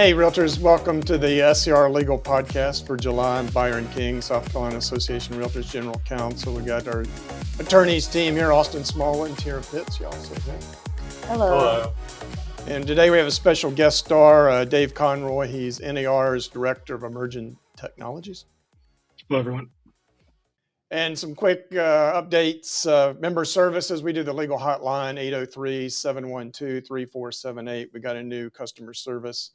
Hey, Realtors, welcome to the SCR Legal Podcast for July. I'm Byron King, South Carolina Association Realtors General Counsel. We got our attorneys team here, Austin Smallwood and Tiara Pitts. Y'all say hey. Hello. And today we have a special guest star, Dave Conroy. He's NAR's Director of Emerging Technologies. Hello, everyone. And some quick updates. Member services, we do the legal hotline, 803-712-3478. We got a new customer service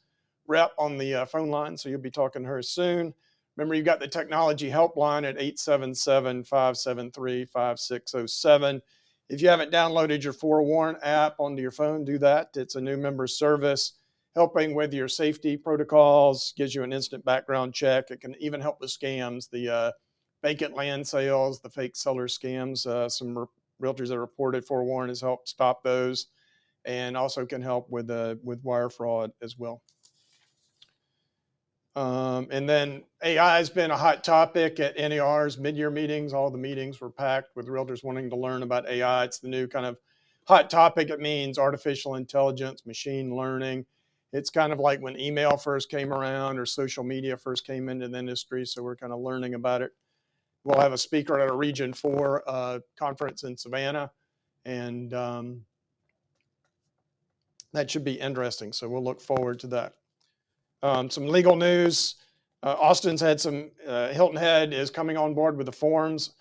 rep on the phone line, so you'll be talking to her soon. Remember, you've got the technology helpline at 877-573-5607. If you haven't downloaded your Forewarn app onto your phone, do that. It's a new member service helping with your safety protocols, gives you an instant background check. It can even help with scams, the vacant land sales, the fake seller scams. Some realtors that reported Forewarn has helped stop those, and also can help with wire fraud as well. And then AI has been a hot topic at NAR's mid-year meetings. All the meetings were packed with realtors wanting to learn about AI. It's the new kind of hot topic. It means artificial intelligence, machine learning. It's kind of like when email first came around or social media first came into the industry. So we're kind of learning about it. We'll have a speaker at a Region 4 conference in Savannah, and that should be interesting. So we'll look forward to that. Some legal news. Austin's had some, Hilton Head is coming on board with the forms.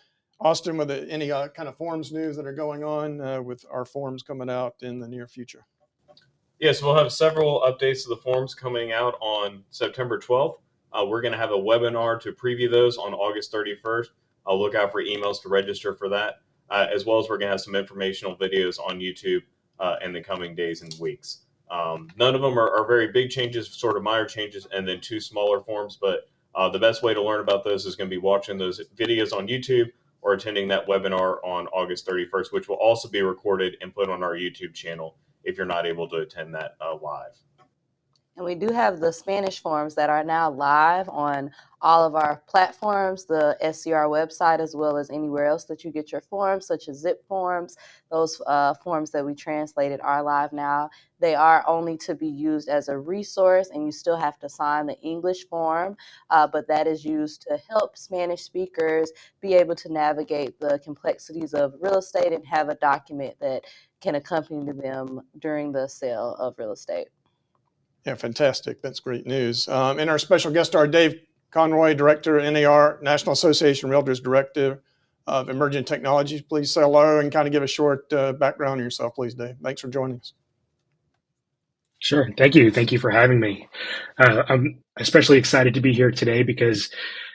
Austin, with any kind of forms news that are going on with our forms coming out in the near future? Yes, we'll have several updates to the forms coming out on September 12th. We're going to have a webinar to preview those on August 31st. I'll look out for emails to register for that, as well as we're going to have some informational videos on YouTube in the coming days and weeks. None of them are very big changes, sort of minor changes, and then two smaller forms. But the best way to learn about those is going to be watching those videos on YouTube or attending that webinar on August 31st, which will also be recorded and put on our YouTube channel if you're not able to attend that live. And we do have the Spanish forms that are now live on all of our platforms, the SCR website, as well as anywhere else that you get your forms, such as zip forms. Those forms that we translated are live now. They are only to be used as a resource, and you still have to sign the English form, but that is used to help Spanish speakers be able to navigate the complexities of real estate and have a document that can accompany them during the sale of real estate. Yeah, fantastic. That's great news. And our special guest star, Dave Conroy, Director, NAR, National Association Realtors Director of Emerging Technologies. Please say hello and kind of give a short background on yourself, please, Dave. Thanks for joining us. Sure. Thank you. Thank you for having me. I'm especially excited to be here today because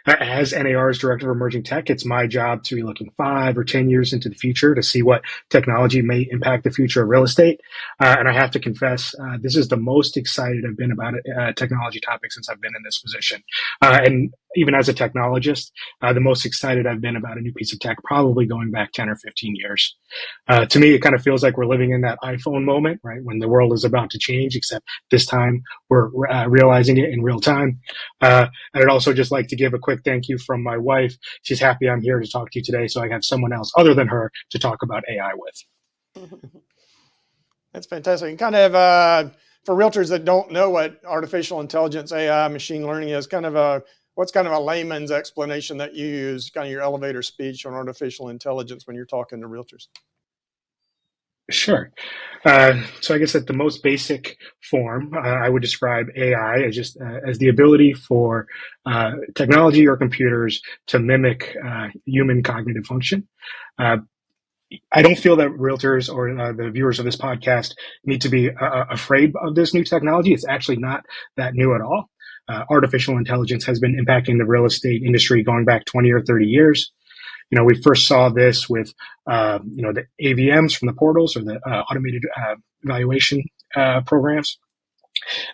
as NAR's Director of Emerging Tech, it's my job to be looking 5 or 10 years into the future to see what technology may impact the future of real estate. And I have to confess, this is the most excited I've been about a technology topic since I've been in this position. And even as a technologist, the most excited I've been about a new piece of tech, probably going back 10 or 15 years. To me, it kind of feels like we're living in that iPhone moment, right? When the world is about to change, except this time we're realizing it in real time. And I'd also just like to give a quick thank you from my wife. She's happy I'm here to talk to you today, so I have someone else other than her to talk about AI with. That's fantastic. And kind of for realtors that don't know what artificial intelligence, AI, machine learning is, what's kind of a layman's explanation that you use, kind of your elevator speech on artificial intelligence when you're talking to realtors? Sure. So I guess at the most basic form, I would describe AI as just as the ability for technology or computers to mimic human cognitive function. I don't feel that realtors or the viewers of this podcast need to be afraid of this new technology. It's actually not that new at all. Artificial intelligence has been impacting the real estate industry going back 20 or 30 years. We first saw this with, the AVMs from the portals or the automated evaluation programs.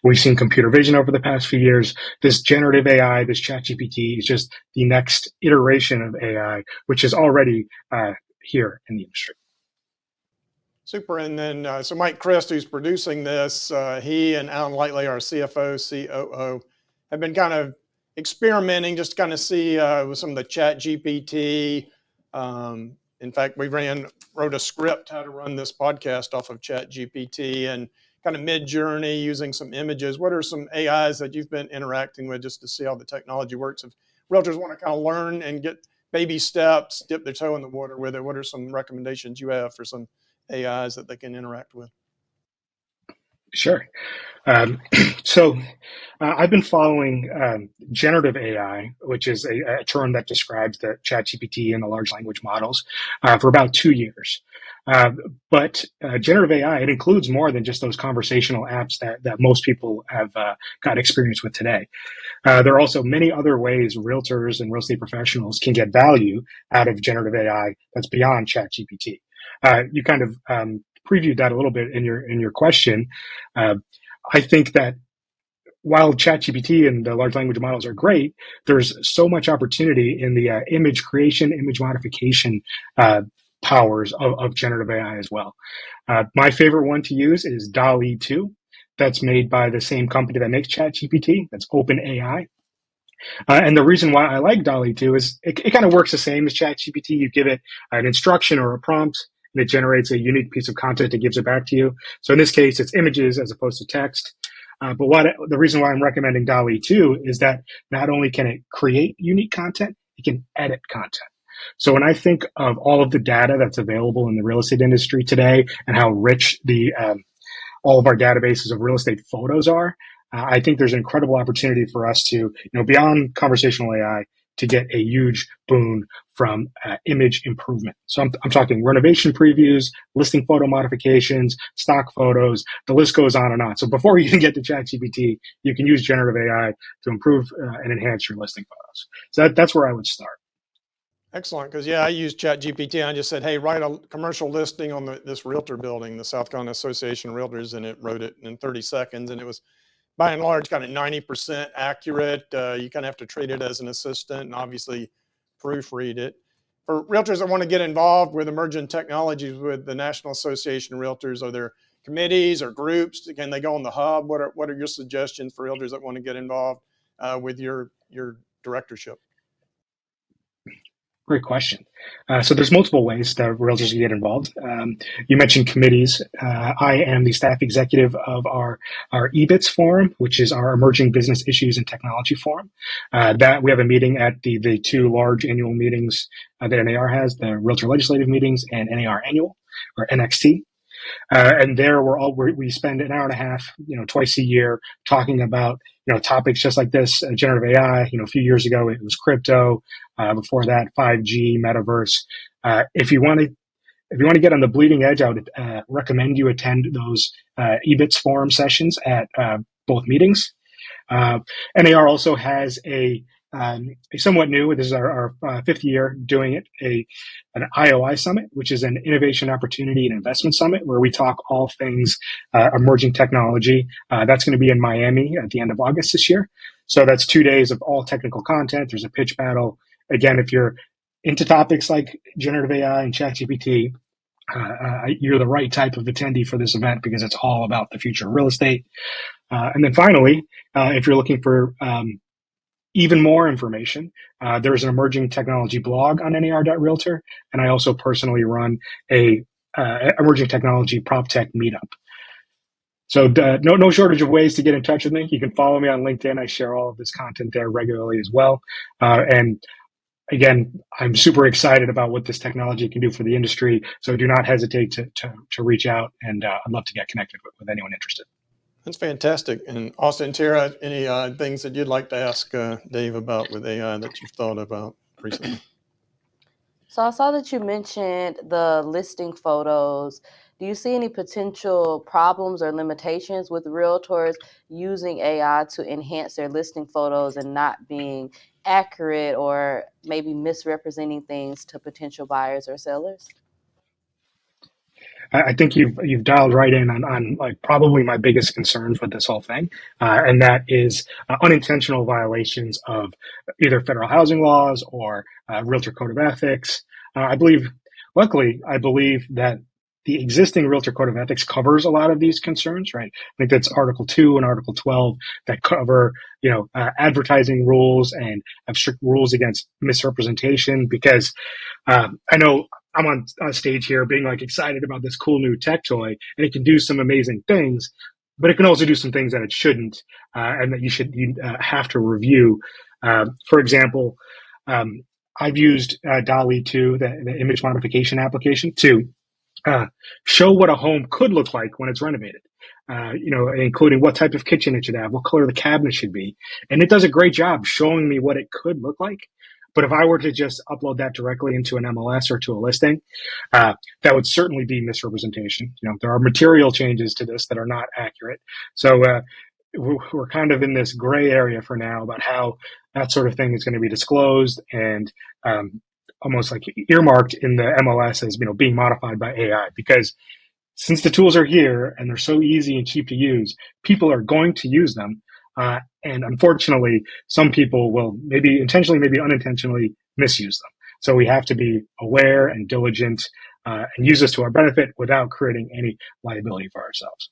We've seen computer vision over the past few years. This generative AI, this ChatGPT is just the next iteration of AI, which is already here in the industry. Super. And then, so Mike Christ, who's producing this, he and Alan Lightley, our CFO, COO, have been kind of experimenting just to kind of see with some of the ChatGPT. In fact, we wrote a script how to run this podcast off of ChatGPT and kind of mid-journey using some images. What are some AIs that you've been interacting with just to see how the technology works? If realtors want to kind of learn and get baby steps, dip their toe in the water with it, what are some recommendations you have for some AIs that they can interact with? Sure. Um, so I've been following generative AI, which is a term that describes the ChatGPT and the large language models, for about 2 years. But generative AI, it includes more than just those conversational apps that most people have got experience with today. There are also many other ways realtors and real estate professionals can get value out of generative AI that's beyond ChatGPT. You kind of previewed that a little bit in your question. I think that while ChatGPT and the large language models are great, there's so much opportunity in the image creation, image modification powers of generative AI as well. My favorite one to use is DALL-E 2. That's made by the same company that makes ChatGPT. That's OpenAI. And the reason why I like DALL-E 2 is it kind of works the same as ChatGPT. You give it an instruction or a prompt, and it generates a unique piece of content and gives it back to you. So in this case, it's images as opposed to text. But the reason why I'm recommending DALL-E 2 is that not only can it create unique content, it can edit content. So when I think of all of the data that's available in the real estate industry today and how rich all of our databases of real estate photos are, I think there's an incredible opportunity for us to, beyond conversational AI, to get a huge boon from image improvement. So I'm talking renovation previews, listing photo modifications, stock photos, the list goes on and on. So before you even get to ChatGPT, you can use generative AI to improve and enhance your listing photos. So that's where I would start. Excellent, because I used ChatGPT and I just said, hey, write a commercial listing on this realtor building, the South Carolina Association of Realtors, and it wrote it in 30 seconds, and it was by and large kind of 90% accurate. You kind of have to treat it as an assistant and obviously proofread it. For realtors that want to get involved with emerging technologies with the National Association of Realtors, are there committees or groups? Can they go on the hub? What are your suggestions for realtors that want to get involved with your directorship? Great question. So there's multiple ways that realtors can get involved. You mentioned committees. I am the staff executive of our EBITS forum, which is our Emerging Business Issues and Technology Forum. That we have a meeting at the two large annual meetings that NAR has, the Realtor Legislative Meetings and NAR Annual, or NXT. And there we spend an hour and a half, twice a year talking about, topics just like this, generative AI. A few years ago it was crypto. Before that, 5G, metaverse. If you want to get on the bleeding edge, I would recommend you attend those EBITS forum sessions at both meetings. NAR also has a somewhat new, this is our fifth year doing it, an IOI Summit, which is an Innovation Opportunity and Investment Summit, where we talk all things emerging technology. That's going to be in Miami at the end of August this year. So that's 2 days of all technical content. There's a pitch battle. Again, if you're into topics like generative AI and ChatGPT, you're the right type of attendee for this event because it's all about the future of real estate. And then finally, if you're looking for even more information, there's an emerging technology blog on nar.realtor, and I also personally run a emerging technology prop tech meetup. So no shortage of ways to get in touch with me. You can follow me on LinkedIn. I share all of this content there regularly as well. And again, I'm super excited about what this technology can do for the industry. So do not hesitate to reach out, and I'd love to get connected with anyone interested. That's fantastic. And Austin, Tiara, any things that you'd like to ask Dave about with AI that you've thought about recently? So I saw that you mentioned the listing photos. Do you see any potential problems or limitations with realtors using AI to enhance their listing photos and not being accurate or maybe misrepresenting things to potential buyers or sellers? I think you've dialed right in on like probably my biggest concerns with this whole thing, and that is unintentional violations of either federal housing laws or Realtor Code of Ethics. Luckily, I believe that the existing Realtor Code of Ethics covers a lot of these concerns, right? I think that's Article 2 and Article 12 that cover, advertising rules and have strict rules against misrepresentation. Because I know I'm on stage here being like excited about this cool new tech toy, and it can do some amazing things. but it can also do some things that it shouldn't, and that you have to review. For example, I've used DALL-E 2, the image modification application, to show what a home could look like when it's renovated. Including what type of kitchen it should have, what color the cabinet should be. And it does a great job showing me what it could look like. But if I were to just upload that directly into an MLS or to a listing, that would certainly be misrepresentation. There are material changes to this that are not accurate. So we're kind of in this gray area for now about how that sort of thing is going to be disclosed and almost like earmarked in the MLS as being modified by AI, because since the tools are here and they're so easy and cheap to use, people are going to use them. And unfortunately, some people will maybe intentionally, maybe unintentionally misuse them. So we have to be aware and diligent and use this to our benefit without creating any liability for ourselves.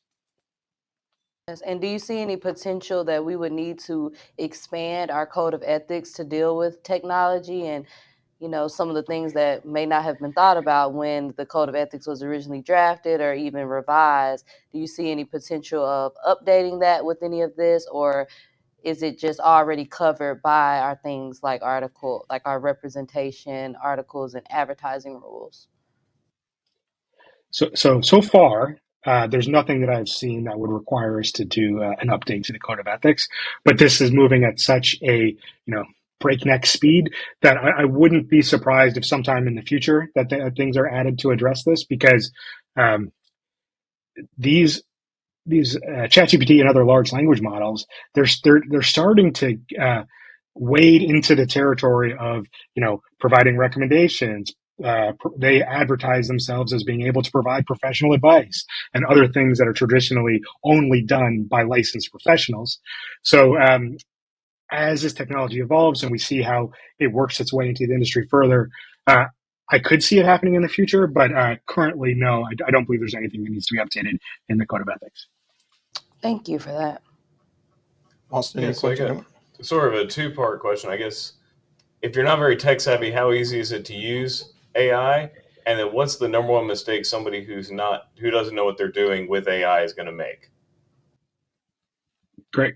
Yes. And do you see any potential that we would need to expand our code of ethics to deal with technology and some of the things that may not have been thought about when the Code of Ethics was originally drafted or even revised? Do you see any potential of updating that with any of this, or is it just already covered by our things like our representation, articles, and advertising rules? So far, there's nothing that I've seen that would require us to do an update to the Code of Ethics. But this is moving at such a breakneck speed that I wouldn't be surprised if sometime in the future that things are added to address this, because these ChatGPT and other large language models, they're starting to wade into the territory of providing recommendations. They advertise themselves as being able to provide professional advice and other things that are traditionally only done by licensed professionals. So as this technology evolves and we see how it works its way into the industry further, I could see it happening in the future, but currently, no, I don't believe there's anything that needs to be updated in the Code of Ethics. Thank you for that. Austin, Yeah, any so I questions? got sort of a two-part question, I guess. If you're not very tech savvy, how easy is it to use AI? And then what's the number one mistake somebody who doesn't know what they're doing with AI is going to make?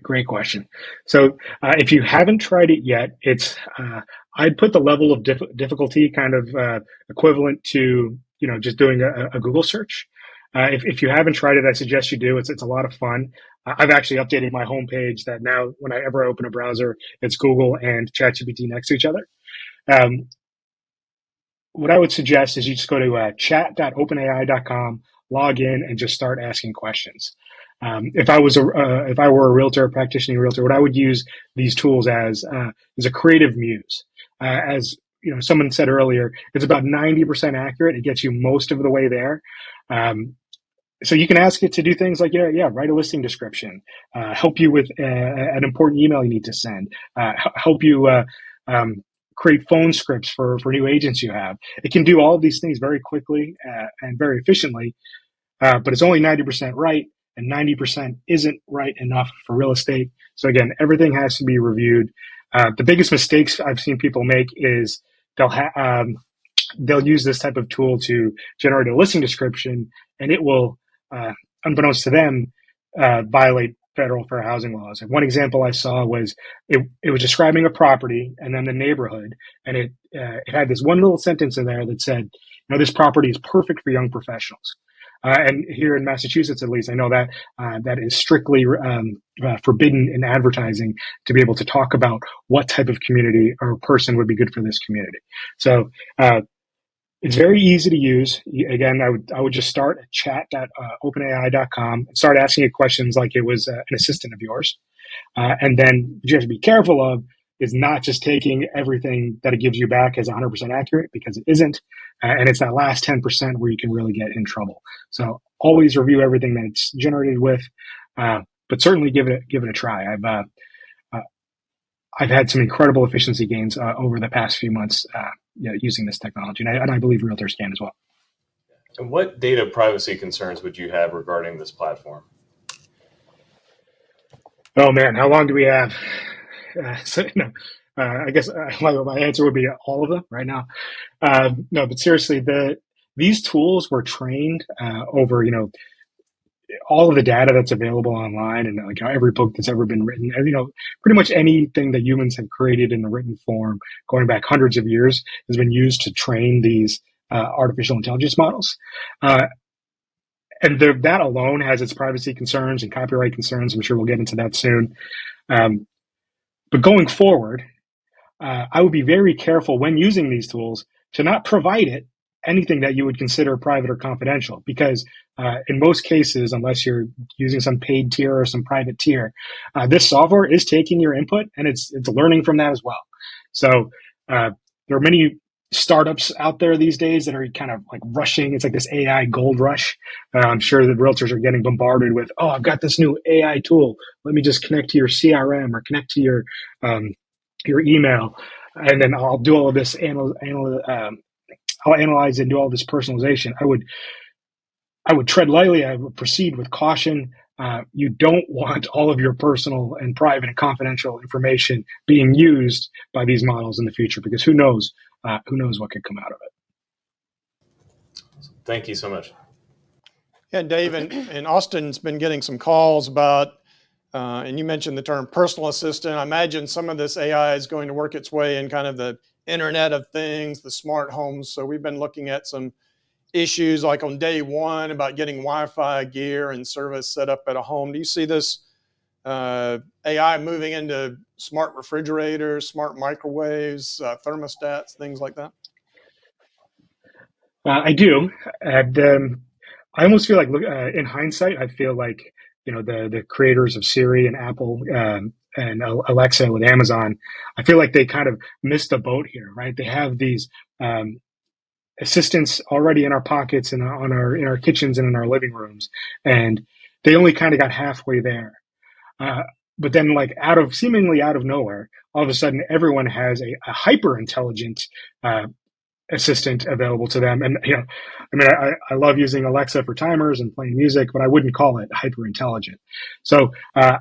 Great question. So if you haven't tried it yet, I'd put the level of difficulty kind of equivalent to just doing a Google search. If you haven't tried it, I suggest you do. It's a lot of fun. I've actually updated my homepage that now when I ever open a browser, it's Google and ChatGPT next to each other. What I would suggest is you just go to chat.openai.com, log in, and just start asking questions. If I were a realtor, a practicing realtor, what I would use these tools as is a creative muse. As someone said earlier, it's about 90% accurate. It gets you most of the way there. So you can ask it to do things like, write a listing description, help you with an important email you need to send, help you create phone scripts for new agents you have. It can do all of these things very quickly and very efficiently, but it's only 90% right, and 90% isn't right enough for real estate. So again, everything has to be reviewed. The biggest mistakes I've seen people make is they'll use this type of tool to generate a listing description, and it will, unbeknownst to them, violate federal fair housing laws. And one example I saw was it was describing a property and then the neighborhood, and it had this one little sentence in there that said, this property is perfect for young professionals. And here in Massachusetts, at least, I know that that is strictly forbidden in advertising to be able to talk about what type of community or person would be good for this community. So it's very easy to use. Again, I would just start at chat.openai.com and start asking it questions like it was an assistant of yours. And then what you have to be careful of is not just taking everything that it gives you back as 100% accurate, because it isn't. And it's that last 10% where you can really get in trouble. So always review everything that it's generated with, but certainly give it a try. I've had some incredible efficiency gains over the past few months using this technology, and I believe realtors can as well. And what data privacy concerns would you have regarding this platform? Oh man, how long do we have? I guess my answer would be all of them right now. No, but seriously, these tools were trained over all of the data that's available online, and like every book that's ever been written, and, pretty much anything that humans have created in a written form going back hundreds of years has been used to train these artificial intelligence models. And that alone has its privacy concerns and copyright concerns. I'm sure we'll get into that soon. But going forward, I would be very careful when using these tools to not provide it anything that you would consider private or confidential, because in most cases, unless you're using some paid tier or some private tier, this software is taking your input and it's learning from that as well. So there are many startups out there these days that are kind of like rushing. It's like this AI gold rush. I'm sure that realtors are getting bombarded with, oh, I've got this new AI tool. Let me just connect to your CRM or connect to your email, and then I'll do all of this. I'll analyze and do all this personalization. I would tread lightly. I would proceed with caution. You don't want all of your personal and private and confidential information being used by these models in the future, because who knows what could come out of it. Thank you so much. Yeah, Dave, and Austin's been getting some calls about, and you mentioned the term personal assistant. I imagine some of this AI is going to work its way in kind of the Internet of Things, the smart homes. So we've been looking at some issues like on day one about getting Wi-Fi gear and service set up at a home. Do you see this AI moving into smart refrigerators, smart microwaves, thermostats, things like that? I do. And I almost feel like, in hindsight, I feel like, the creators of Siri and Apple and Alexa with Amazon, I feel like they kind of missed the boat here, right? They have these assistants already in our pockets and in our kitchens and in our living rooms, and they only kind of got halfway there. But then, like seemingly out of nowhere, all of a sudden, everyone has a hyper intelligent assistant available to them. And I love using Alexa for timers and playing music, but I wouldn't call it hyper intelligent. So I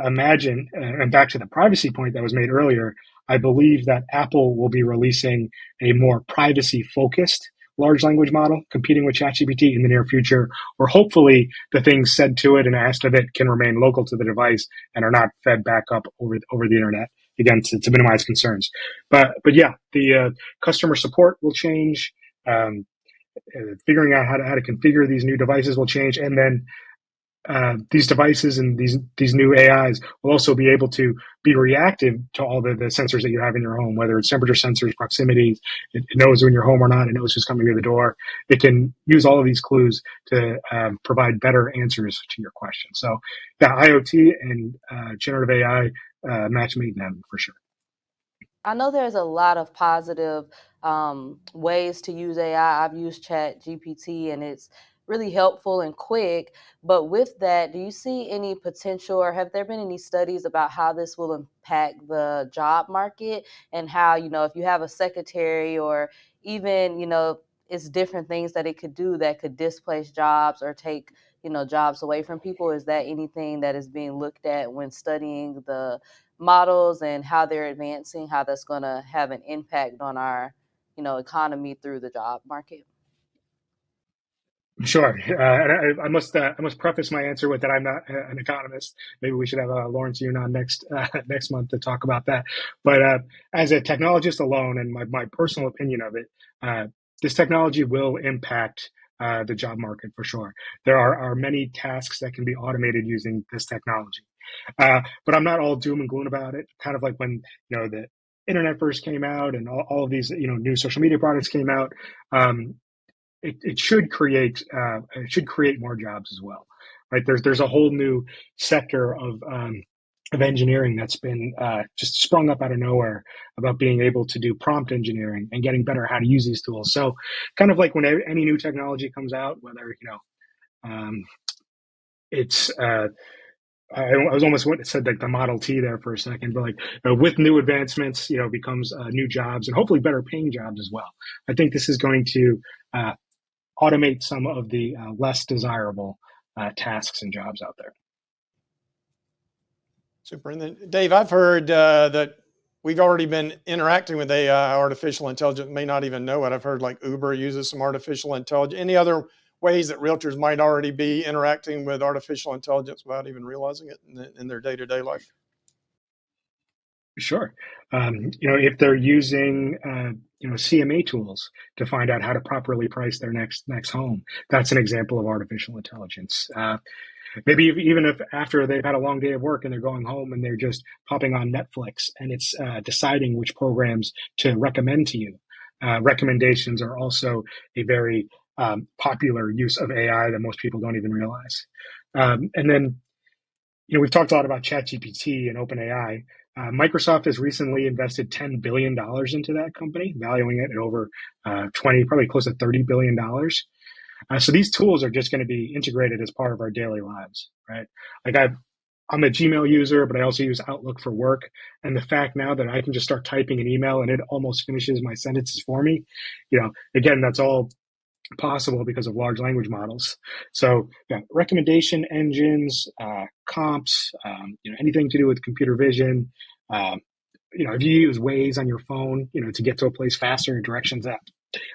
imagine, and back to the privacy point that was made earlier, I believe that Apple will be releasing a more privacy-focused large language model competing with ChatGPT in the near future, where hopefully the things said to it and asked of it can remain local to the device and are not fed back up over the internet, again, to minimize concerns. But yeah, the customer support will change. Figuring out how to configure these new devices will change, and then these devices and these new AIs will also be able to be reactive to all the sensors that you have in your home, whether it's temperature sensors, proximity. It knows when you're home or not. It knows who's coming to the door. It can use all of these clues to provide better answers to your question. So, yeah, IoT and generative AI match made in heaven for sure. I know there's a lot of positive ways to use AI. I've used Chat GPT and it's really helpful and quick. But with that, do you see any potential, or have there been any studies about how this will impact the job market, and how, if you have a secretary, or even, it's different things that it could do that could displace jobs or take, jobs away from people? Is that anything that is being looked at when studying the models and how they're advancing, how that's going to have an impact on our, economy through the job market? Sure, and I must preface my answer with that I'm not an economist. Maybe we should have Lawrence Yun on next month to talk about that. But as a technologist alone, and my personal opinion of it, this technology will impact the job market for sure. There are many tasks that can be automated using this technology, but I'm not all doom and gloom about it. Kind of like when the internet first came out and all of these new social media products came out. It should create more jobs as well, right? There's a whole new sector of engineering that's been just sprung up out of nowhere about being able to do prompt engineering and getting better at how to use these tools. So kind of like when any new technology comes out, whether it's I was almost said like the Model T there for a second, but like with new advancements, becomes new jobs and hopefully better paying jobs as well. I think this is going to automate some of the less desirable tasks and jobs out there. Super. And then, Dave, I've heard that we've already been interacting with AI, artificial intelligence, may not even know it. I've heard like Uber uses some artificial intelligence. Any other ways that realtors might already be interacting with artificial intelligence without even realizing it in their day-to-day life? Sure. If they're using CMA tools to find out how to properly price their next home, that's an example of artificial intelligence. Maybe even if after they've had a long day of work and they're going home and they're just popping on Netflix and it's deciding which programs to recommend to you. Recommendations are also a very popular use of AI that most people don't even realize. And then, we've talked a lot about ChatGPT and OpenAI. Microsoft has recently invested $10 billion into that company, valuing it at over 20, probably close to $30 billion. So these tools are just going to be integrated as part of our daily lives, right? Like I'm a Gmail user, but I also use Outlook for work. And the fact now that I can just start typing an email and it almost finishes my sentences for me, again, that's all possible because of large language models. So recommendation engines, comps, anything to do with computer vision. If you use Waze on your phone, to get to a place faster, directions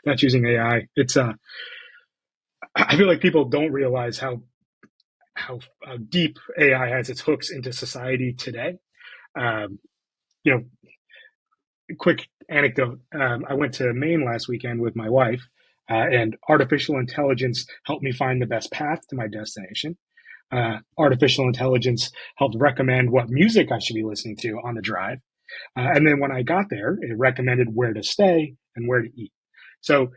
that's using AI. It's I feel like people don't realize how deep AI has its hooks into society today. Quick anecdote. I went to Maine last weekend with my wife, and artificial intelligence helped me find the best path to my destination. Artificial intelligence helped recommend what music I should be listening to on the drive. And then when I got there, it recommended where to stay and where to eat. So,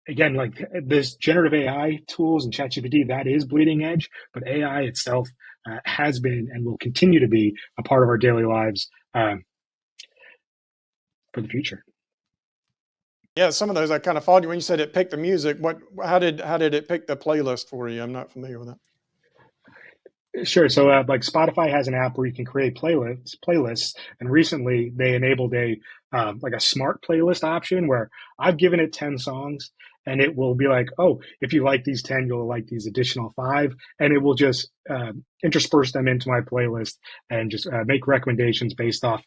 again, like this generative AI tools and ChatGPT, that is bleeding edge, but AI itself has been and will continue to be a part of our daily lives for the future. Yeah, some of those I kind of followed you when you said it picked the music. How did it pick the playlist for you? I'm not familiar with that. Sure. So like Spotify has an app where you can create playlists, and recently they enabled a smart playlist option where I've given it 10 songs and it will be like, oh, if you like these 10, you'll like these additional 5, and it will just intersperse them into my playlist and just make recommendations based off,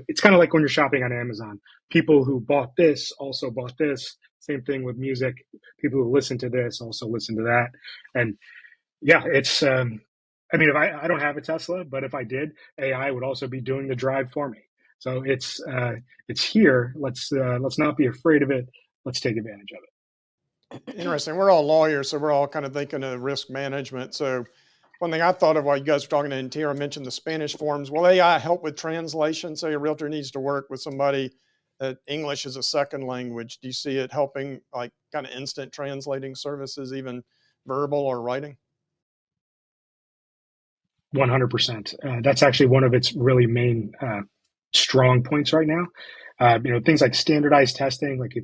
it's kind of like when you're shopping on Amazon. People who bought this also bought this. Same thing with music. People who listen to this also listen to that. And yeah, it's, if I don't have a Tesla, but if I did, AI would also be doing the drive for me. So it's here. Let's not be afraid of it. Let's take advantage of it. Interesting. We're all lawyers, so we're all kind of thinking of risk management. So one thing I thought of while you guys were talking, and Tiara mentioned the Spanish forms. Will AI help with translation? Say a realtor needs to work with somebody that English is a second language. Do you see it helping, like kind of instant translating services, even verbal or writing? 100%. That's actually one of its really main strong points right now. Things like standardized testing. Like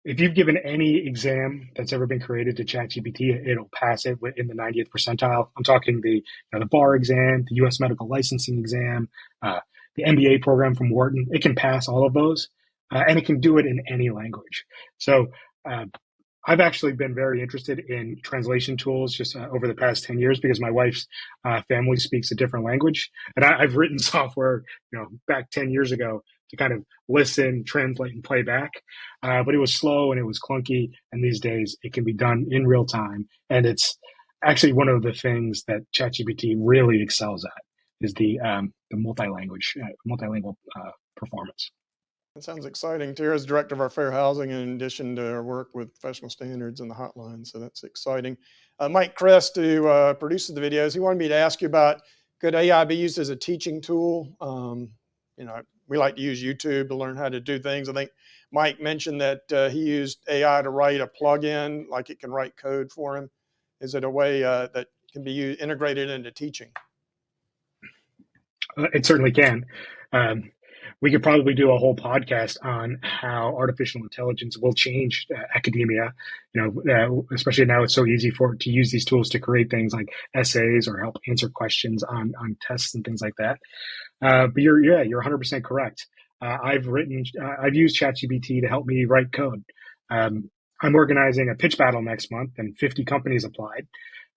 if you've given any exam that's ever been created to ChatGPT, it'll pass it in the 90th percentile. I'm talking the bar exam, the U.S. medical licensing exam, the MBA program from Wharton. It can pass all of those, and it can do it in any language. So I've actually been very interested in translation tools just over the past 10 years because my wife's family speaks a different language. And I've written software, back 10 years ago to kind of listen, translate, and play back. But it was slow and it was clunky. And these days it can be done in real time. And it's actually one of the things that ChatGPT really excels at is the multilingual performance. That sounds exciting. Tiara's director of our fair housing in addition to her work with professional standards and the hotline. So that's exciting. Mike Crest, who produces the videos, he wanted me to ask you about, could AI be used as a teaching tool? We like to use YouTube to learn how to do things. I think Mike mentioned that he used AI to write a plugin, like it can write code for him. Is it a way that can be integrated into teaching? It certainly can. We could probably do a whole podcast on how artificial intelligence will change academia. Especially now it's so easy to use these tools to create things like essays or help answer questions on tests and things like that. But you're 100% correct. I've used ChatGPT to help me write code. I'm organizing a pitch battle next month, and 50 companies applied,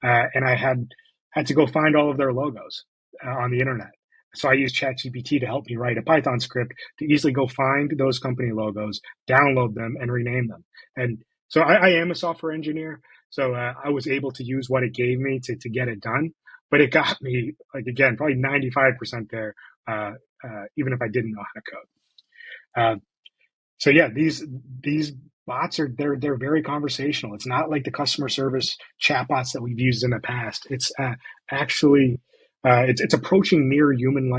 and I had to go find all of their logos on the internet. So I used ChatGPT to help me write a Python script to easily go find those company logos, download them, and rename them. And So I am a software engineer, so I was able to use what it gave me to get it done. But it got me, like, again, probably 95% there, even if I didn't know how to code. So yeah, these bots are they're very conversational. It's not like the customer service chatbots that we've used in the past. It's actually it's approaching near human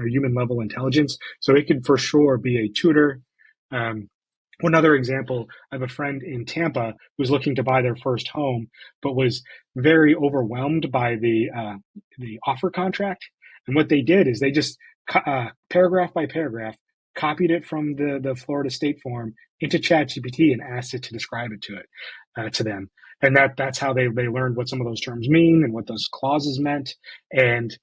human level intelligence. So it could for sure be a tutor. One other example, I have a friend in Tampa who was looking to buy their first home, but was very overwhelmed by the offer contract. And what they did is they just paragraph by paragraph copied it from the Florida State form into ChatGPT and asked it to describe it to them. And that's how they learned what some of those terms mean and what those clauses meant, and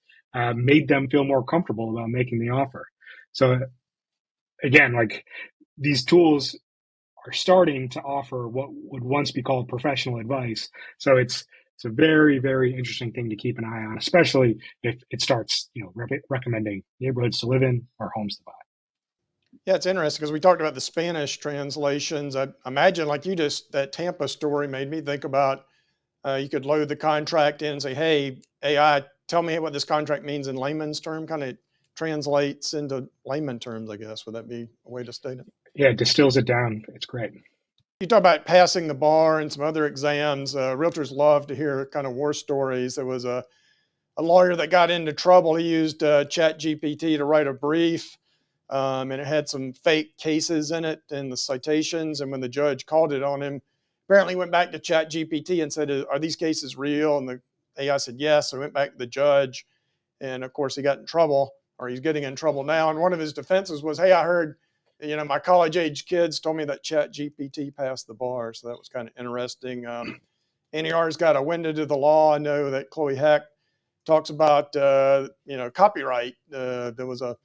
made them feel more comfortable about making the offer. So again, like, these tools are starting to offer what would once be called professional advice. So it's a very, very interesting thing to keep an eye on, especially if it starts, recommending neighborhoods to live in or homes to buy. Yeah, it's interesting because we talked about the Spanish translations. I imagine, like you just, that Tampa story made me think about you could load the contract in and say, hey, AI, tell me what this contract means in layman's term, kind of translates into layman terms, I guess. Would that be a way to state it? Yeah, it distills it down. It's great. You talk about passing the bar and some other exams. Realtors love to hear kind of war stories. There was a lawyer that got into trouble. He used ChatGPT to write a brief, and it had some fake cases in it in the citations. And when the judge called it on him, apparently went back to ChatGPT and said, are these cases real? And the AI said yes. So he went back to the judge. And of course, he got in trouble, or he's getting in trouble now. And one of his defenses was, hey, I heard, my college-age kids told me that ChatGPT passed the bar. So that was kind of interesting. NER's got a window to the law. I know that Chloe Heck talks about, copyright. There was a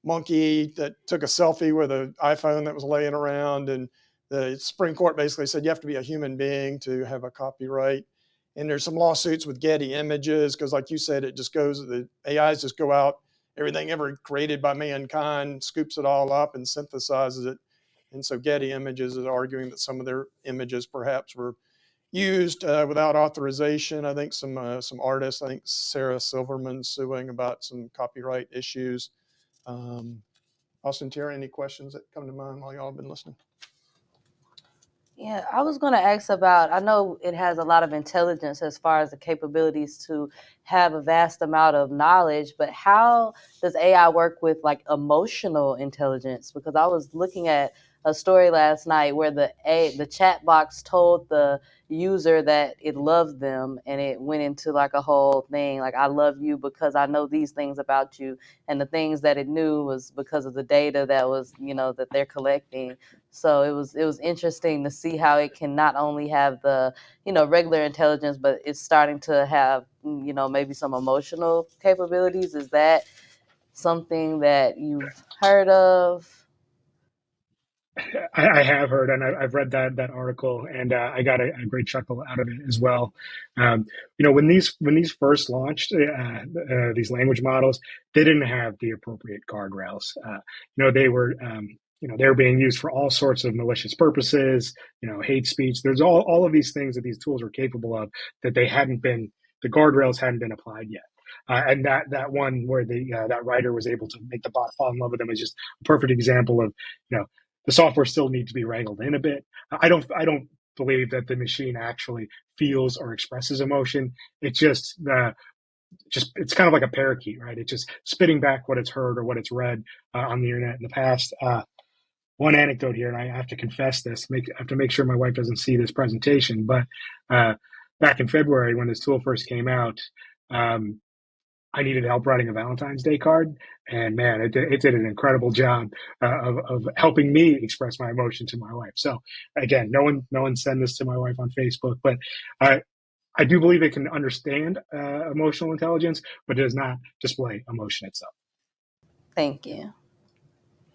monkey that took a selfie with an iPhone that was laying around, and the Supreme Court basically said you have to be a human being to have a copyright. And there's some lawsuits with Getty Images because, like you said, it just goes, the AIs just go out, everything ever created by mankind, scoops it all up and synthesizes it. And so Getty Images is arguing that some of their images perhaps were used without authorization. I think some artists, I think Sarah Silverman, suing about some copyright issues. Austin, Tiara, any questions that come to mind while y'all have been listening? Yeah, I was going to ask about, I know it has a lot of intelligence as far as the capabilities to have a vast amount of knowledge, but how does AI work with like emotional intelligence? Because I was looking at a story last night where the chat box told the user that it loved them, and it went into like a whole thing like, I love you because I know these things about you, and the things that it knew was because of the data that was, that they're collecting. So it was interesting to see how it can not only have the, regular intelligence, but it's starting to have, maybe some emotional capabilities. Is that something that you've heard of? I have heard, and I've read that article, and I got a great chuckle out of it as well. When these first launched, these language models, they didn't have the appropriate guardrails. They were they were being used for all sorts of malicious purposes. Hate speech. There's all of these things that these tools were capable of that the guardrails hadn't been applied yet. And that one where that writer was able to make the bot fall in love with them is just a perfect example of the software still needs to be wrangled in a bit. I don't believe that the machine actually feels or expresses emotion. It's just it's kind of like a parakeet, right? It's just spitting back what it's heard or what it's read on the internet in the past. One anecdote here, and I have to confess this. I have to make sure my wife doesn't see this presentation. But back in February, when this tool first came out, I needed help writing a Valentine's Day card, and man, it did an incredible job of helping me express my emotion to my wife. So again, no one send this to my wife on Facebook, but I do believe it can understand emotional intelligence, but it does not display emotion itself. Thank you.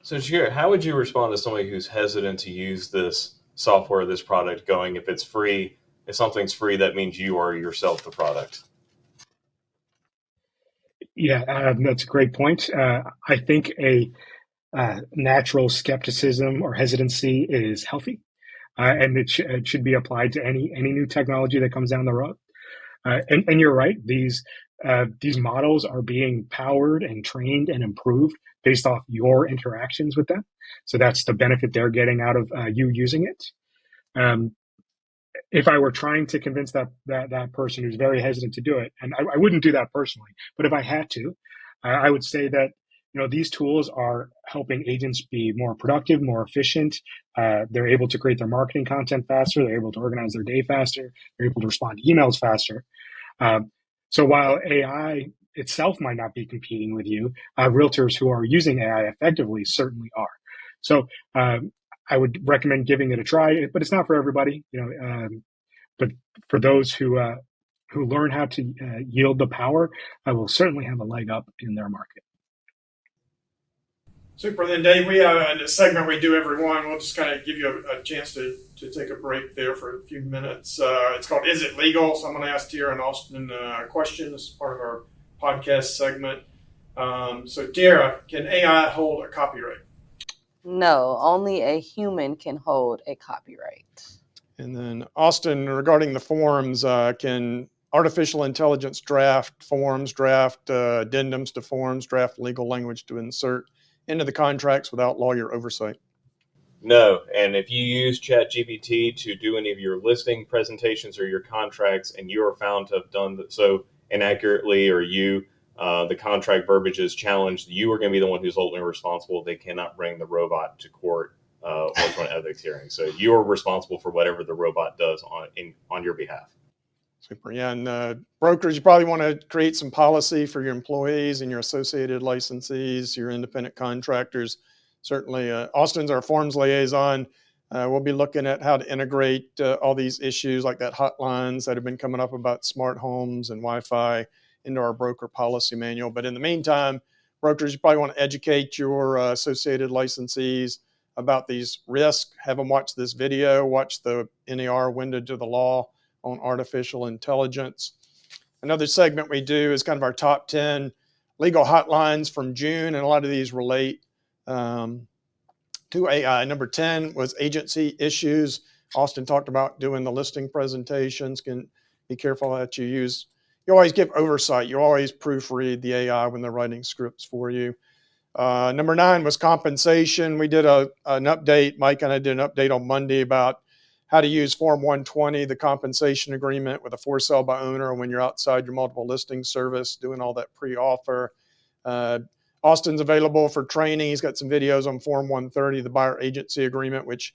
So Shakira, how would you respond to somebody who's hesitant to use this software, this product, going, if it's free, if something's free, that means you are yourself the product? Yeah, that's a great point. I think a natural skepticism or hesitancy is healthy. and it should be applied to any new technology that comes down the road. And you're right; these models are being powered and trained and improved based off your interactions with them. So that's the benefit they're getting out of you using it. If I were trying to convince that person who's very hesitant to do it, and I wouldn't do that personally, but if I had to, I would say that these tools are helping agents be more productive, more efficient. They're able to create their marketing content faster. They're able to organize their day faster. They're able to respond to emails faster. So while AI itself might not be competing with you, realtors who are using AI effectively certainly are. So I would recommend giving it a try, but it's not for everybody. But for those who learn how to yield the power, I will certainly have a leg up in their market. Super. Then, Dave, we have a segment we do every one. We'll just kind of give you a chance to take a break there for a few minutes. It's called Is It Legal? So I'm going to ask Tiara and Austin a question. This is part of our podcast segment. So, Tiara, can AI hold a copyright? No, only a human can hold a copyright. And then, Austin, regarding the forms, can artificial intelligence draft forms, draft addendums to forms, draft legal language to insert into the contracts without lawyer oversight? No, and if you use ChatGPT to do any of your listing presentations or your contracts, and you are found to have done so inaccurately, or the contract verbiage is challenged, you are going to be the one who's ultimately responsible. They cannot bring the robot to court or to an ethics hearing. So you are responsible for whatever the robot does on your behalf. Super. Yeah, and brokers, you probably want to create some policy for your employees and your associated licensees, your independent contractors. Certainly, Austin's our forms liaison. We'll be looking at how to integrate all these issues like that hotlines that have been coming up about smart homes and Wi-Fi into our broker policy manual. But in the meantime, brokers, you probably want to educate your associated licensees about these risks. Have them watch this video, watch the NAR Window to the Law on artificial intelligence. Another segment we do is kind of our top 10 legal hotlines from June, and a lot of these relate to AI. Number 10 was agency issues. Austin talked about doing the listing presentations. Can be careful that you always give oversight. You always proofread the AI when they're writing scripts for you. Number 9 was compensation. We did an update. Mike and I did an update on Monday about how to use Form 120, the compensation agreement with a for sale by owner when you're outside your multiple listing service, doing all that pre-offer. Austin's available for training. He's got some videos on Form 130, the buyer agency agreement, which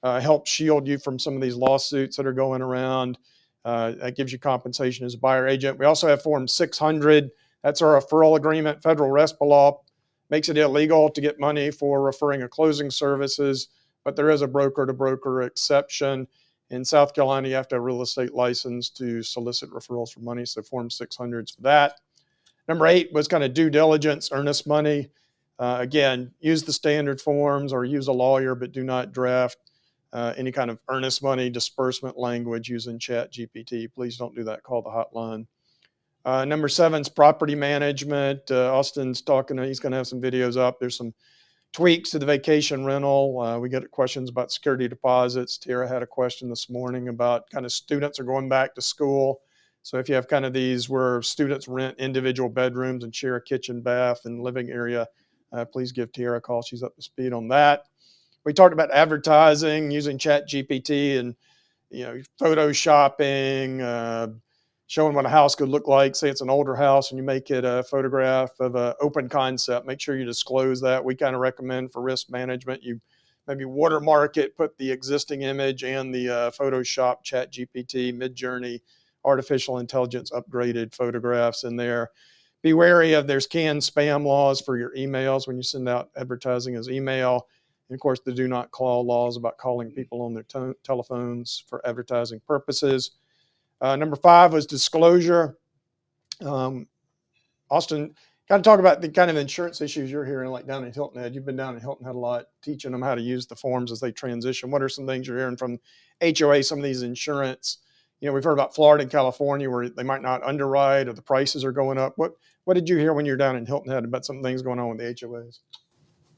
helps shield you from some of these lawsuits that are going around. That gives you compensation as a buyer agent. We also have Form 600. That's our referral agreement. Federal RESPA law makes it illegal to get money for referring a closing services, but there is a broker-to-broker exception. In South Carolina, you have to have a real estate license to solicit referrals for money, so Form 600 is for that. Number 8 was kind of due diligence, earnest money. Again, use the standard forms or use a lawyer, but do not draft any kind of earnest money disbursement language using ChatGPT. Please don't do that. Call the hotline. Number 7 is property management. Austin's talking, he's going to have some videos up. There's some tweaks to the vacation rental. We get questions about security deposits. Tiara had a question this morning about kind of students are going back to school. So if you have kind of these where students rent individual bedrooms and share a kitchen, bath, and living area, please give Tiara a call. She's up to speed on that. We talked about advertising using ChatGPT and photoshopping, showing what a house could look like. Say it's an older house and you make it a photograph of an open concept. Make sure you disclose that. We kind of recommend for risk management, you maybe watermark it, put the existing image and the Photoshop, ChatGPT, Midjourney, artificial intelligence upgraded photographs in there. Be wary of there's canned spam laws for your emails when you send out advertising as email. And of course, the do not call laws about calling people on their telephones for advertising purposes. Number 5 was disclosure. Austin, kind of talk about the kind of insurance issues you're hearing like down in Hilton Head. You've been down in Hilton Head a lot, teaching them how to use the forms as they transition. What are some things you're hearing from HOA, some of these insurance? We've heard about Florida and California where they might not underwrite or the prices are going up. What did you hear when you were down in Hilton Head about some things going on with the HOAs?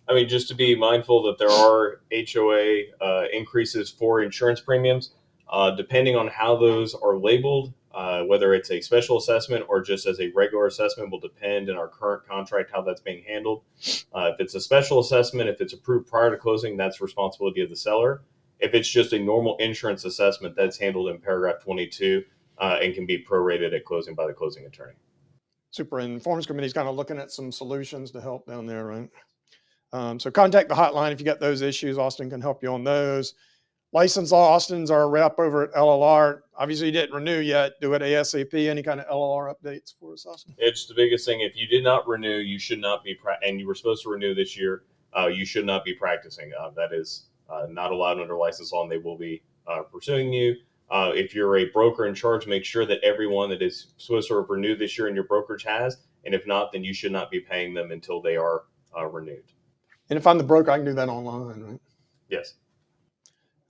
I mean, just to be mindful that there are HOA increases for insurance premiums, depending on how those are labeled. Whether it's a special assessment or just as a regular assessment will depend in our current contract how that's being handled. If it's a special assessment, if it's approved prior to closing, that's responsibility of the seller. If it's just a normal insurance assessment, that's handled in paragraph 22 and can be prorated at closing by the closing attorney. Super. And Forms Committee is kind of looking at some solutions to help down there, right? So contact the hotline if you got those issues. Austin can help you on those. License law, Austin's our rep over at LLR. Obviously, you didn't renew yet. Do it ASAP. Any kind of LLR updates for us, Austin? It's the biggest thing. If you did not renew, you should not be, and you were supposed to renew this year, you should not be practicing. That is not allowed under license law, and they will be pursuing you. If you're a broker in charge, make sure that everyone that is supposed to have renewed this year in your brokerage has, and if not, then you should not be paying them until they are renewed. And if I'm the broker, I can do that online, right? Yes.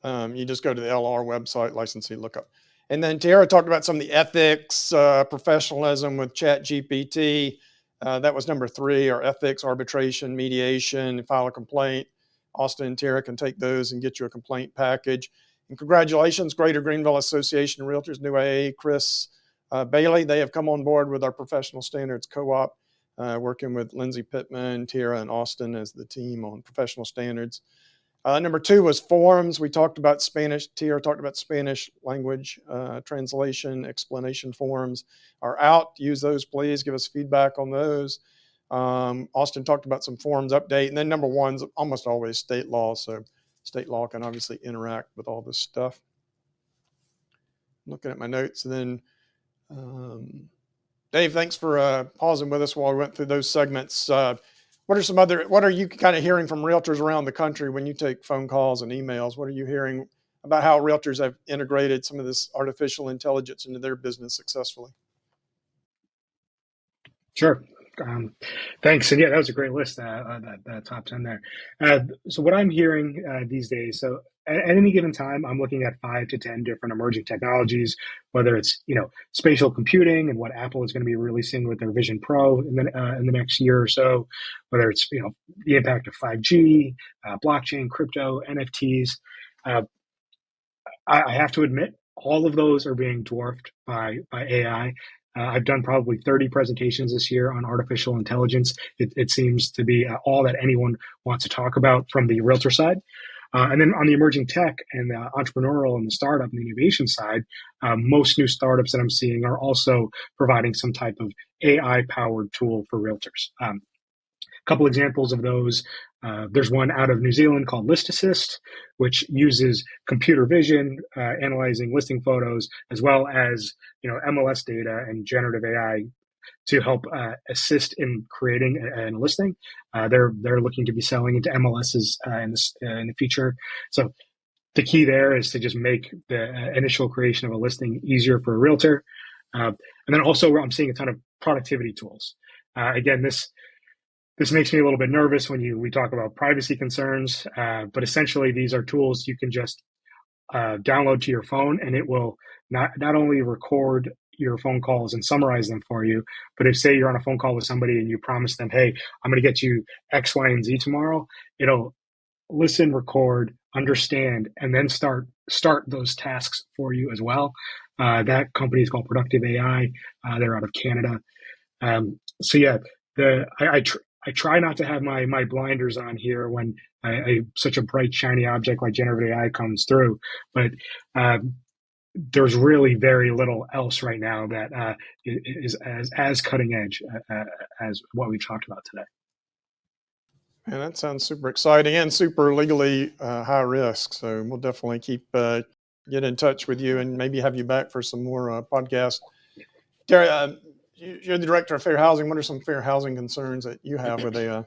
You just go to the LR website, licensee lookup. And then Tiara talked about some of the ethics, professionalism with ChatGPT. That was number 3, or ethics, arbitration, mediation, file a complaint. Austin and Tiara can take those and get you a complaint package. And congratulations, Greater Greenville Association of Realtors, new AA, Chris Bailey. They have come on board with our professional standards co-op, working with Lindsay Pittman, Tiara, and Austin as the team on professional standards. Number 2 was forms. We talked about Spanish. Tiara talked about Spanish language translation, explanation forms are out. Use those, please. Give us feedback on those. Austin talked about some forms update. And then number 1's almost always state law. So state law can obviously interact with all this stuff. Looking at my notes. And then Dave, thanks for pausing with us while we went through those segments. What are you kind of hearing from realtors around the country when you take phone calls and emails? What are you hearing about how realtors have integrated some of this artificial intelligence into their business successfully? Sure. Thanks. And yeah, that was a great list, that top 10 there. So what I'm hearing these days, so at any given time, I'm looking at 5 to 10 different emerging technologies, whether it's, spatial computing and what Apple is going to be releasing with their Vision Pro in the next year or so, whether it's, the impact of 5G, blockchain, crypto, NFTs. I have to admit, all of those are being dwarfed by AI. I've done probably 30 presentations this year on artificial intelligence. It seems to be all that anyone wants to talk about from the realtor side. And then on the emerging tech and the entrepreneurial and the startup and the innovation side, most new startups that I'm seeing are also providing some type of AI-powered tool for realtors. A couple examples of those. There's one out of New Zealand called List Assist, which uses computer vision, analyzing listing photos, as well as MLS data and generative AI to help assist in creating a listing. They're looking to be selling into MLSs in the future. So the key there is to just make the initial creation of a listing easier for a realtor. And then also I'm seeing a ton of productivity tools. Again, this makes me a little bit nervous when we talk about privacy concerns, but essentially these are tools you can just download to your phone, and it will not only record your phone calls and summarize them for you, but if, say, you're on a phone call with somebody and you promise them, hey, I'm going to get you X, Y, and Z tomorrow, it'll listen, record, understand, and then start those tasks for you as well. That company is called Productive AI. They're out of Canada. So yeah, I try not to have my blinders on here when such a bright, shiny object like generative AI comes through. But there's really very little else right now that is as cutting edge as what we've talked about today. Man, that sounds super exciting and super legally high risk. So we'll definitely keep get in touch with you and maybe have you back for some more podcasts. Terry, you're the director of fair housing. What are some fair housing concerns that you have with AI?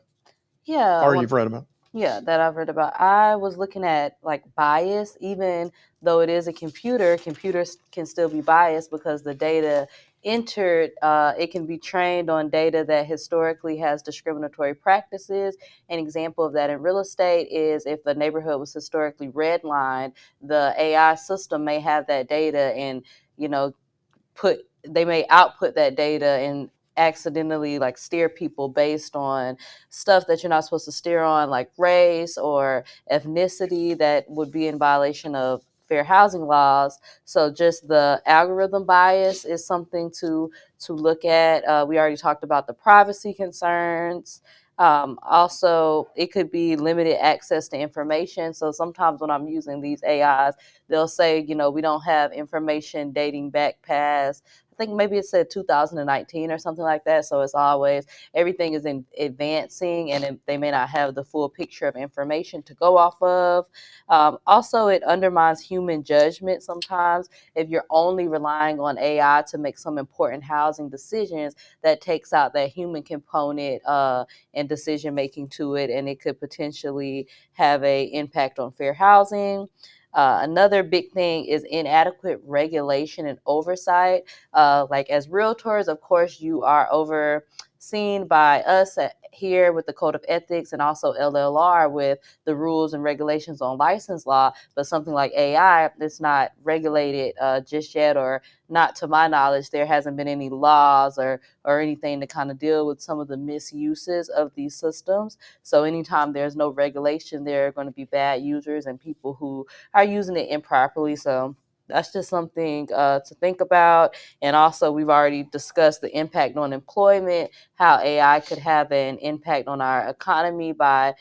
Yeah. Or you've read about? Yeah, that I've read about. I was looking at bias. Even though it is a computer, computers can still be biased because the data entered, it can be trained on data that historically has discriminatory practices. An example of that in real estate is if a neighborhood was historically redlined, the AI system may have that data and, they may output that data and accidentally like steer people based on stuff that you're not supposed to steer on, like race or ethnicity, that would be in violation of fair housing laws. So just the algorithm bias is something to look at. We already talked about the privacy concerns. Also, it could be limited access to information. So sometimes when I'm using these AIs, they'll say, we don't have information dating back past, I think maybe it said 2019 or something like that. So it's always, everything is advancing, and they may not have the full picture of information to go off of. Also, it undermines human judgment sometimes. If you're only relying on AI to make some important housing decisions, that takes out that human component and decision making to it, and it could potentially have a impact on fair housing. Another big thing is inadequate regulation and oversight. Like as realtors, of course, you are overseen by us here with the Code of Ethics, and also LLR with the rules and regulations on license law. But something like AI, it's not regulated just yet, or not to my knowledge. There hasn't been any laws or anything to kind of deal with some of the misuses of these systems. So anytime there's no regulation, there are going to be bad users and people who are using it improperly. So that's just something to think about. And also, we've already discussed the impact on employment, how AI could have an impact on our economy by,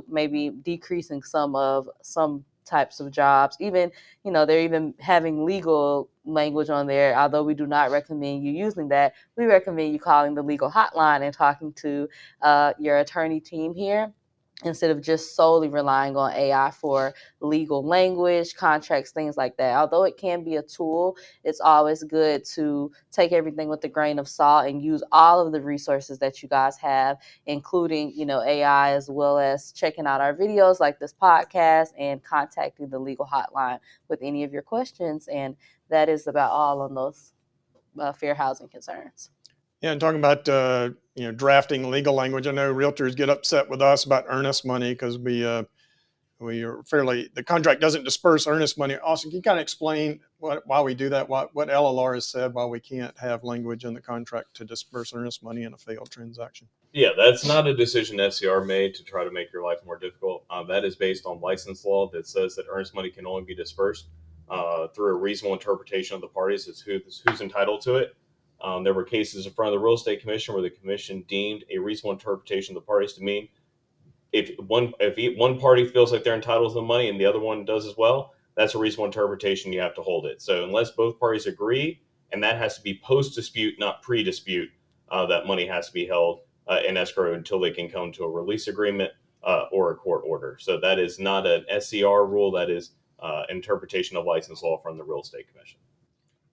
maybe decreasing some types of jobs. Even, they're even having legal language on there. Although we do not recommend you using that, we recommend you calling the legal hotline and talking to your attorney team here, instead of just solely relying on AI for legal language, contracts, things like that. Although it can be a tool, it's always good to take everything with a grain of salt and use all of the resources that you guys have, including, AI, as well as checking out our videos like this podcast and contacting the legal hotline with any of your questions. And that is about all on those fair housing concerns. Yeah, and talking about drafting legal language, I know realtors get upset with us about earnest money because we are the contract doesn't disperse earnest money. Austin, can you kind of explain why we do that? What LLR has said why we can't have language in the contract to disperse earnest money in a failed transaction? Yeah, that's not a decision SCR made to try to make your life more difficult. That is based on license law that says that earnest money can only be dispersed through a reasonable interpretation of the parties as who's entitled to it. There were cases in front of the Real Estate Commission where the commission deemed a reasonable interpretation of the parties to mean if one party feels like they're entitled to the money and the other one does as well, that's a reasonable interpretation. You have to hold it. So unless both parties agree, and that has to be post-dispute, not pre-dispute, that money has to be held in escrow until they can come to a release agreement or a court order. So that is not an SCR rule. That is interpretation of license law from the Real Estate Commission.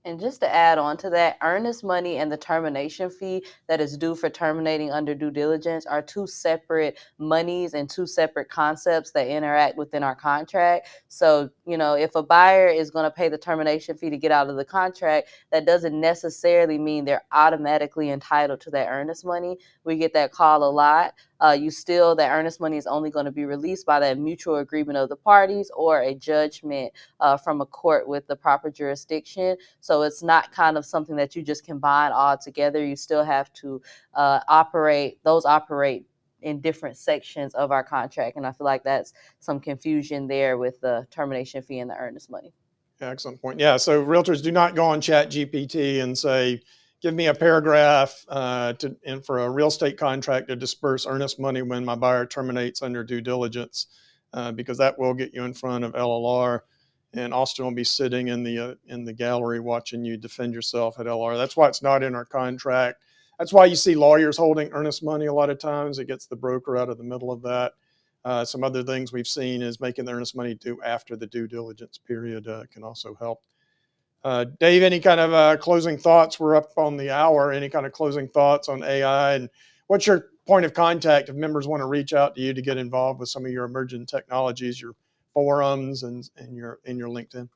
And just to add on to that, earnest money and the termination fee that is due for terminating under due diligence are two separate monies and two separate concepts that interact within our contract. So, if a buyer is going to pay the termination fee to get out of the contract, that doesn't necessarily mean they're automatically entitled to that earnest money. We get that call a lot. That earnest money is only going to be released by that mutual agreement of the parties or a judgment from a court with the proper jurisdiction. So it's not kind of something that you just combine all together. You still have to operate in different sections of our contract. And I feel like that's some confusion there with the termination fee and the earnest money. Yeah, excellent point. Yeah, so realtors do not go on ChatGPT and say, give me a paragraph for a real estate contract to disperse earnest money when my buyer terminates under due diligence, because that will get you in front of LLR, and Austin will be sitting in the gallery watching you defend yourself at LLR. That's why it's not in our contract. That's why you see lawyers holding earnest money a lot of times. It gets the broker out of the middle of that. Some other things we've seen is making the earnest money due after the due diligence period can also help. Dave, any kind of closing thoughts? We're up on the hour. Any kind of closing thoughts on AI? And what's your point of contact if members want to reach out to you to get involved with some of your emerging technologies, your forums and your LinkedIn?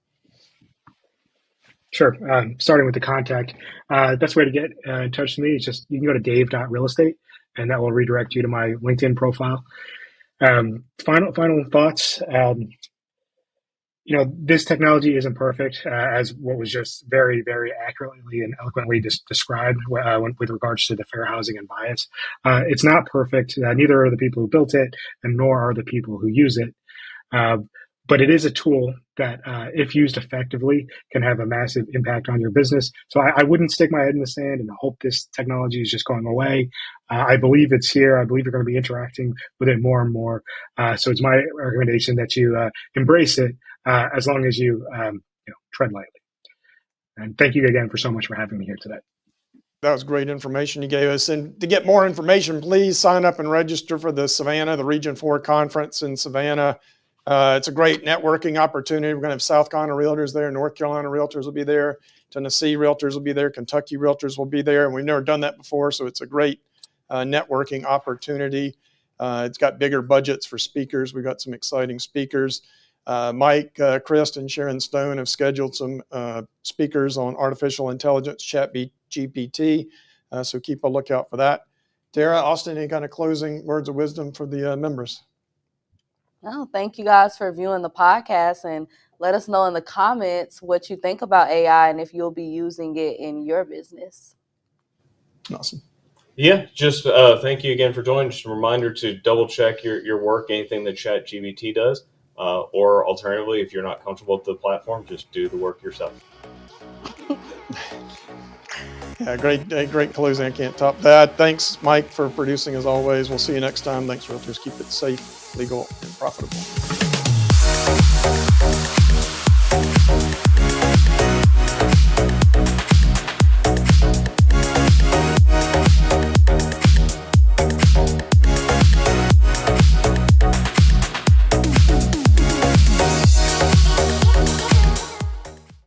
Sure. Starting with the contact, the best way to get in touch with me is just you can go to dave.realestate, and that will redirect you to my LinkedIn profile. Final thoughts. This technology isn't perfect, as what was just very, very accurately and eloquently described with regards to the fair housing and bias. It's not perfect. Neither are the people who built it, and nor are the people who use it. But it is a tool that, if used effectively, can have a massive impact on your business. So I wouldn't stick my head in the sand and hope this technology is just going away. I believe it's here. I believe you're going to be interacting with it more and more. So it's my recommendation that you embrace it, as long as you tread lightly. And thank you again for so much for having me here today. That was great information you gave us. And to get more information, please sign up and register for the Savannah, the Region 4 conference in Savannah. It's a great networking opportunity. We're going to have South Carolina Realtors there, North Carolina Realtors will be there, Tennessee Realtors will be there, Kentucky Realtors will be there, and we've never done that before, so it's a great networking opportunity. It's got bigger budgets for speakers. We've got some exciting speakers. Mike, Chris, and Sharon Stone have scheduled some speakers on artificial intelligence, ChatGPT, so keep a lookout for that. Tara, Austin, any kind of closing words of wisdom for the members? No, thank you guys for viewing the podcast, and let us know in the comments what you think about AI and if you'll be using it in your business. Awesome. Yeah, just thank you again for joining. Just a reminder to double check your work, anything that ChatGPT does, or alternatively, if you're not comfortable with the platform, just do the work yourself. Yeah, great closing. I can't top that. Thanks, Mike, for producing as always. We'll see you next time. Thanks, Realtors. Keep it safe, legal, and profitable.